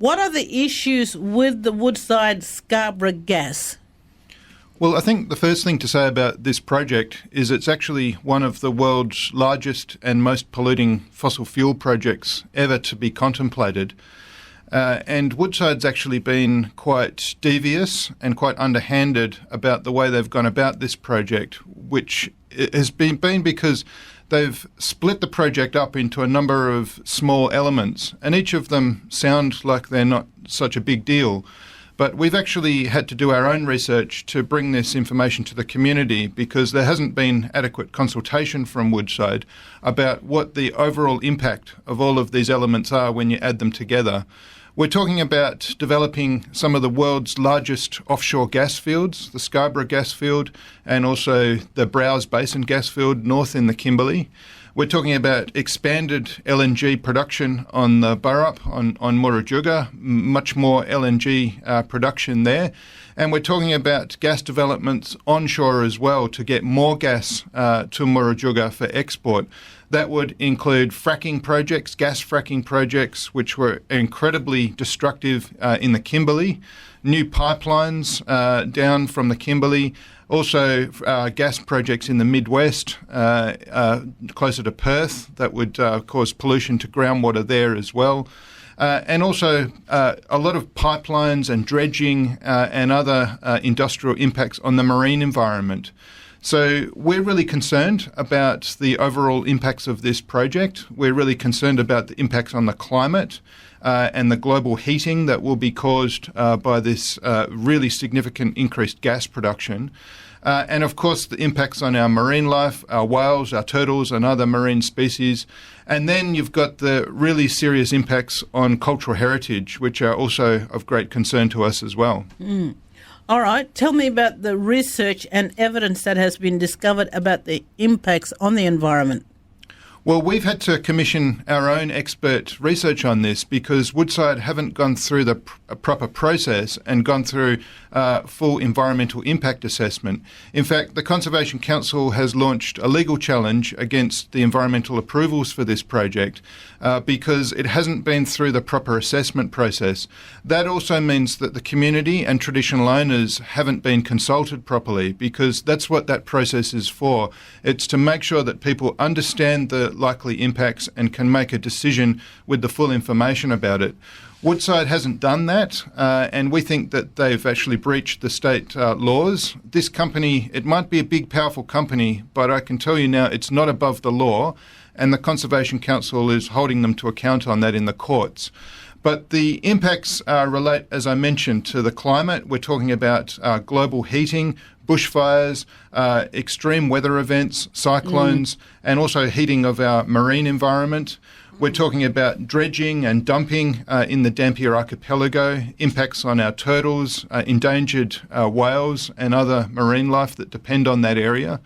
What are the issues with the Woodside Scarborough gas? Well, I think the first thing to say about this project is it's actually one of the world's largest and most polluting fossil fuel projects ever to be contemplated. And Woodside's actually been quite devious and quite underhanded about the way they've gone about this project, which has been because they've split the project up into a number of small elements, and each of them sound like they're not such a big deal. But we've actually had to do our own research to bring this information to the community because there hasn't been adequate consultation from Woodside about what the overall impact of all of these elements are when you add them together. We're talking about developing some of the world's largest offshore gas fields, the Scarborough gas field and also the Browse Basin gas field north in the Kimberley. We're talking about expanded LNG production on the Burrup, on Murujuga, much more LNG production there. And we're talking about gas developments onshore as well to get more gas to Murujuga for export. That would include fracking projects, gas fracking projects, which were incredibly destructive in the Kimberley, new pipelines down from the Kimberley, also gas projects in the Midwest, closer to Perth, that would cause pollution to groundwater there as well. And also a lot of pipelines and dredging and other industrial impacts on the marine environment. So we're really concerned about the overall impacts of this project. We're really concerned about the impacts on the climate and the global heating that will be caused by this really significant increased gas production. And of course, the impacts on our marine life, our whales, our turtles and other marine species. And then you've got the really serious impacts on cultural heritage, which are also of great concern to us as well. Mm. All right. Tell me about the research and evidence that has been discovered about the impacts on the environment. Well, we've had to commission our own expert research on this because Woodside haven't gone through the proper process and gone through full environmental impact assessment. In fact, the Conservation Council has launched a legal challenge against the environmental approvals for this project because it hasn't been through the proper assessment process. That also means that the community and traditional owners haven't been consulted properly because that's what that process is for. It's to make sure that people understand the likely impacts and can make a decision with the full information about it. Woodside hasn't done that, and we think that they've actually breached the state laws. This company, it might be a big, powerful company, but I can tell you now it's not above the law, and the Conservation Council is holding them to account on that in the courts. But the impacts relate, as I mentioned, to the climate. We're talking about global heating, bushfires, extreme weather events, cyclones, and also heating of our marine environment. We're talking about dredging and dumping in the Dampier Archipelago, impacts on our turtles, endangered whales and other marine life that depend on that area.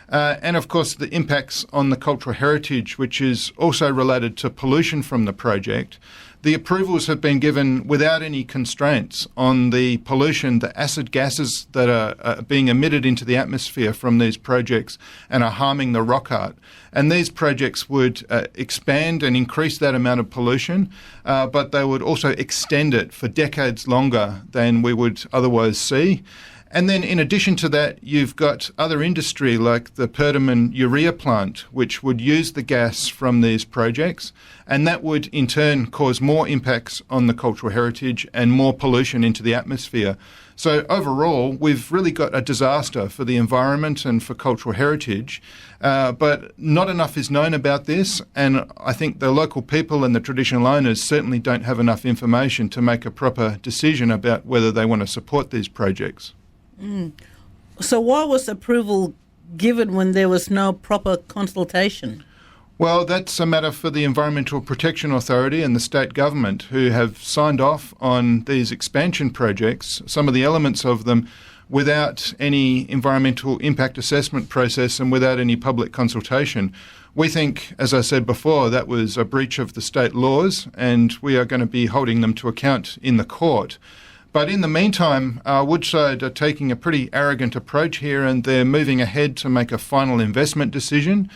And of course the impacts on the cultural heritage, which is also related to pollution from the project. The approvals have been given without any constraints on the pollution, the acid gases that are being emitted into the atmosphere from these projects and are harming the rock art. And these projects would expand and increase that amount of pollution, but they would also extend it for decades longer than we would otherwise see. And then in addition to that, you've got other industry like the Perdaman urea plant, which would use the gas from these projects, and that would in turn cause more impacts on the cultural heritage and more pollution into the atmosphere. So overall, we've really got a disaster for the environment and for cultural heritage, but not enough is known about this, and I think the local people and the traditional owners certainly don't have enough information to make a proper decision about whether they want to support these projects. So why was approval given when there was no proper consultation? Well, that's a matter for the Environmental Protection Authority and the state government, who have signed off on these expansion projects, some of the elements of them, without any environmental impact assessment process and without any public consultation. We think, as I said before, that was a breach of the state laws, and we are going to be holding them to account in the court. But in the meantime, Woodside are taking a pretty arrogant approach here, and they're moving ahead to make a final investment decision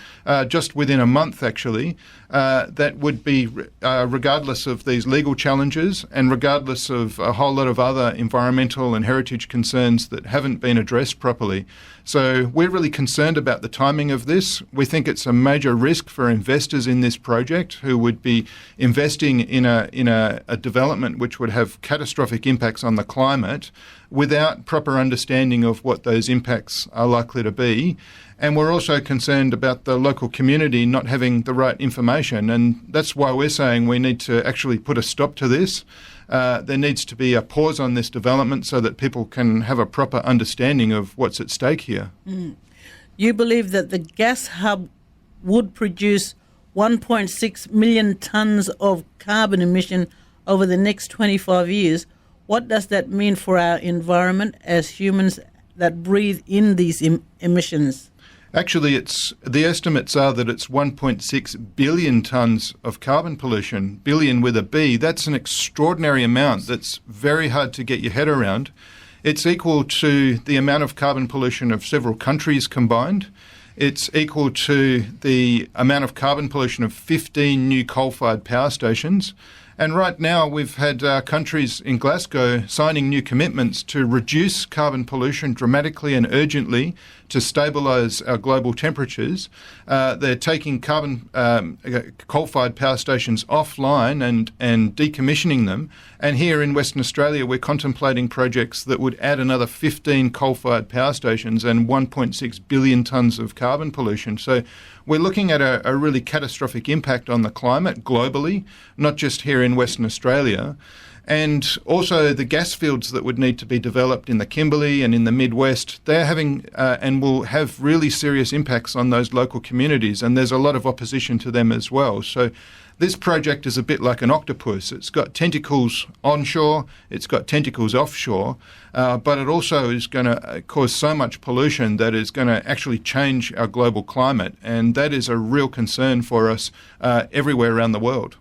just within a month, actually. that would be, regardless of these legal challenges and regardless of a whole lot of other environmental and heritage concerns that haven't been addressed properly. So we're really concerned about the timing of this. We think it's a major risk for investors in this project who would be investing in a development which would have catastrophic impacts on the climate without proper understanding of what those impacts are likely to be. And we're also concerned about the local community not having the right information. And that's why we're saying we need to actually put a stop to this. There needs to be a pause on this development so that people can have a proper understanding of what's at stake here. You believe that the gas hub would produce 1.6 million tonnes of carbon emission over the next 25 years. What does that mean for our environment as humans that breathe in these emissions? Actually, the estimates are that it's 1.6 billion tonnes of carbon pollution, billion with a B. That's an extraordinary amount that's very hard to get your head around. It's equal to the amount of carbon pollution of several countries combined. It's equal to the amount of carbon pollution of 15 new coal-fired power stations. And right now we've had countries in Glasgow signing new commitments to reduce carbon pollution dramatically and urgently to stabilise our global temperatures. They're taking coal-fired power stations offline and decommissioning them. And here in Western Australia, we're contemplating projects that would add another 15 coal-fired power stations and 1.6 billion tonnes of carbon pollution. So we're looking at a really catastrophic impact on the climate globally, not just here in Western Australia. And also the gas fields that would need to be developed in the Kimberley and in the Midwest, they're having and will have really serious impacts on those local communities, and there's a lot of opposition to them as well. So this project is a bit like an octopus. It's got tentacles onshore, it's got tentacles offshore, but it also is going to cause so much pollution that is going to actually change our global climate, and that is a real concern for us everywhere around the world.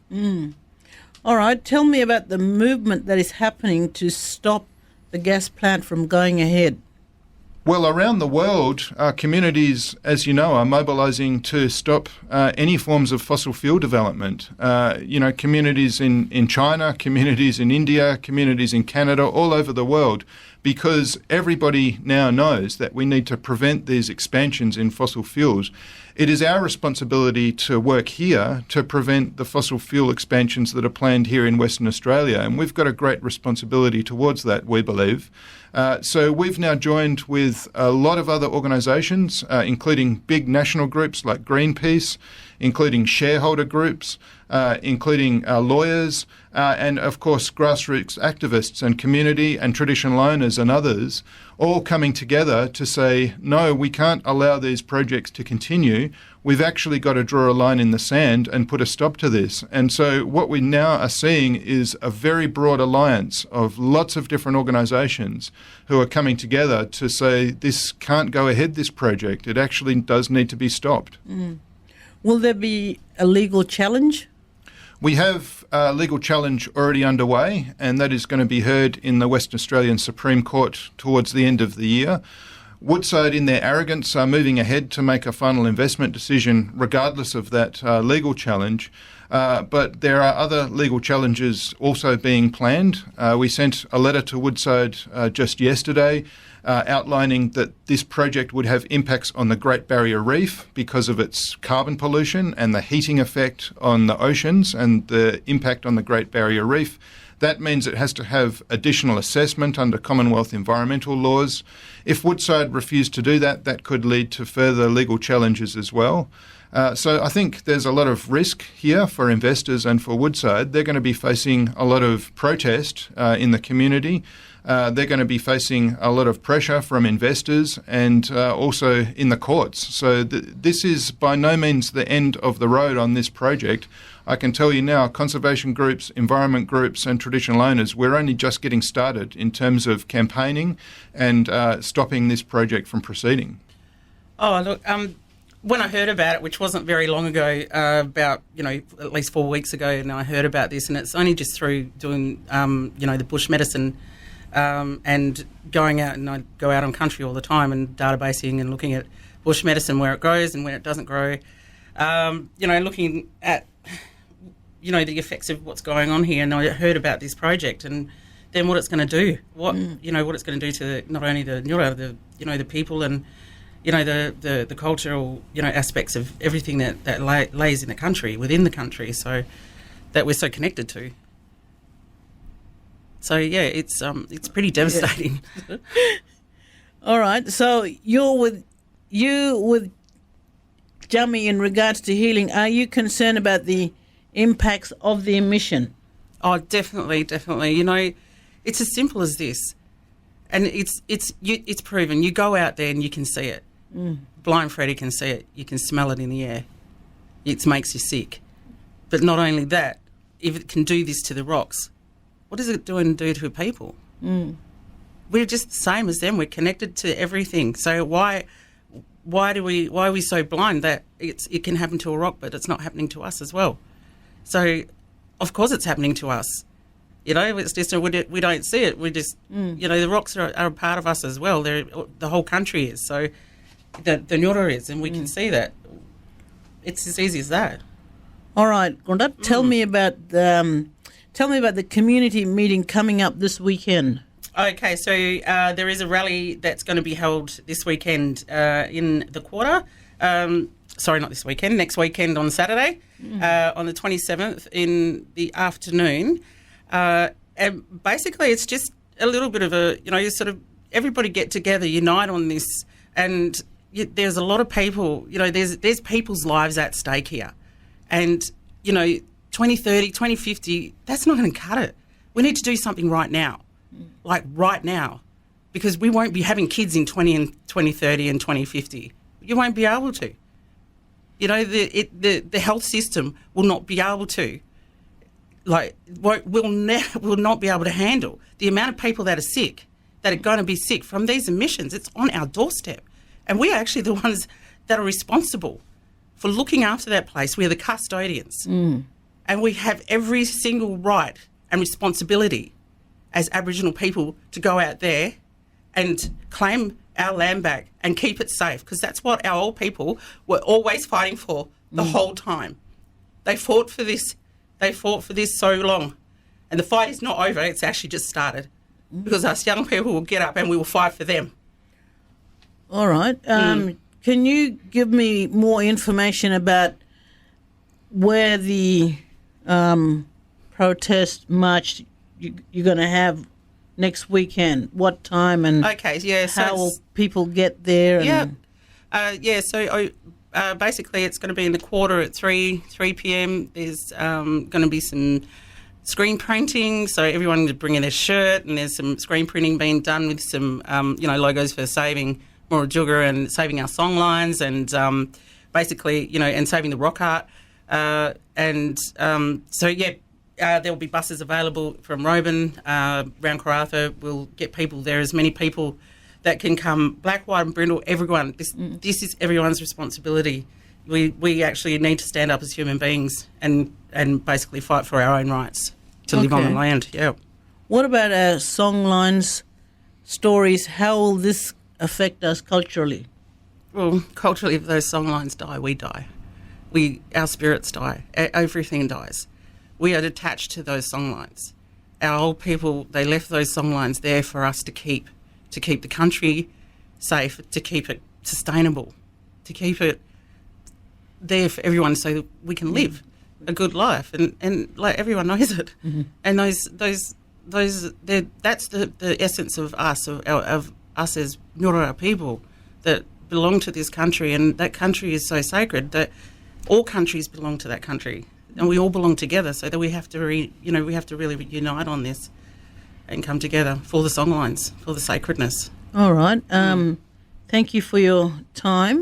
All right, tell me about the movement that is happening to stop the gas plant from going ahead. Well, around the world, communities, as you know, are mobilising to stop any forms of fossil fuel development. Communities in China, communities in India, communities in Canada, all over the world, because everybody now knows that we need to prevent these expansions in fossil fuels. It is our responsibility to work here to prevent the fossil fuel expansions that are planned here in Western Australia, and we've got a great responsibility towards that, we believe. So we've now joined with a lot of other organisations, including big national groups like Greenpeace, including shareholder groups, including lawyers, and of course grassroots activists and community and traditional owners and others, all coming together to say, no, we can't allow these projects to continue. We've actually got to draw a line in the sand and put a stop to this. And so what we now are seeing is a very broad alliance of lots of different organisations who are coming together to say this can't go ahead, this project. It actually does need to be stopped. Will there be a legal challenge? We have a legal challenge already underway, and that is going to be heard in the Western Australian Supreme Court towards the end of the year. Woodside, in their arrogance, are moving ahead to make a final investment decision regardless of that legal challenge. But there are other legal challenges also being planned. We sent a letter to Woodside just yesterday outlining that this project would have impacts on the Great Barrier Reef because of its carbon pollution and the heating effect on the oceans and the impact on the Great Barrier Reef. That means it has to have additional assessment under Commonwealth environmental laws. If Woodside refused to do that, that could lead to further legal challenges as well. So I think there's a lot of risk here for investors and for Woodside. They're going to be facing a lot of protest in the community. They're going to be facing a lot of pressure from investors and also in the courts. So this is by no means the end of the road on this project. I can tell you now, conservation groups, environment groups and traditional owners, we're only just getting started in terms of campaigning and stopping this project from proceeding. Oh, look, when I heard about it, which wasn't very long ago, about, at least 4 weeks ago, and I heard about this, and it's only just through doing, the bush medicine and going out, and I go out on country all the time and databasing and looking at bush medicine, where it grows and where it doesn't grow. Looking at you know, the effects of what's going on here, and I heard about this project, and then what it's going to do, you know, what it's going to do to not only the the people and, you know, the cultural, you know, aspects of everything that lays in the country, within the country, so that we're so connected to. So yeah, it's pretty devastating. Yeah. All right. So you with Jamie in regards to healing. Are you concerned about the impacts of the emission? Oh, definitely. You know, it's as simple as this, and it's proven. You go out there and you can see it. Blind Freddie can see it. You can smell it in the air. It makes you sick. But not only that, if it can do this to the rocks, what is it do to people? We're just the same as them. We're connected to everything. So why are we so blind that it can happen to a rock, but it's not happening to us as well? So of course it's happening to us. You know, it's just we don't see it. We just you know, the rocks are a part of us as well. The whole country is. So the Ngarluma is, and we can see that. It's as easy as that. All right, Karratha, tell me about the community meeting coming up this weekend. Okay, so there is a rally that's going to be held this weekend in the quarter. Sorry, not this weekend, next weekend on Saturday, on the 27th in the afternoon. And basically it's just a little bit of a, you know, you sort of everybody get together, unite on this. And there's a lot of people, you know, there's people's lives at stake here. And, you know, 2030, 2050, that's not going to cut it. We need to do something right now. Like right now, because we won't be having kids in 2030 and 2050. You won't be able to. You know, the health system will not be able to. Will not be able to handle the amount of people that are sick, that are going to be sick from these emissions. It's on our doorstep, and we are actually the ones that are responsible for looking after that place. We're the custodians, and we have every single right and responsibility as Aboriginal people to go out there and claim our land back and keep it safe, because that's what our old people were always fighting for the whole time. They fought for this. They fought for this so long, and the fight is not over. It's actually just started, because us young people will get up and we will fight for them. All right. Can you give me more information about where the protest march you're going to have next weekend? What time and how will people get there? So basically it's going to be in the quarter at 3 p.m. There's going to be some screen printing, so everyone can bring in their shirt, and there's some screen printing being done with some logos for saving Murrajugga and saving our song lines, and basically, you know, and saving the rock art. There'll be buses available from Roban, around Karratha. We'll get people there, as many people that can come, black, white and brindle, everyone. This is everyone's responsibility. We actually need to stand up as human beings and basically fight for our own rights to live on the land. Yeah. What about our song lines, stories? How will this affect us culturally? Well, culturally, if those song lines die, we die. Our spirits die. Everything dies. We are attached to those song lines. Our old people, they left those song lines there for us to keep the country safe, to keep it sustainable, to keep it there for everyone so that we can live a good life, and like everyone knows it. And that's the essence of us, of us as Ngarluma people that belong to this country, and that country is so sacred that all countries belong to that country. And we all belong together, so that we have to really unite on this and come together for the songlines, for the sacredness. All right. Thank you for your time.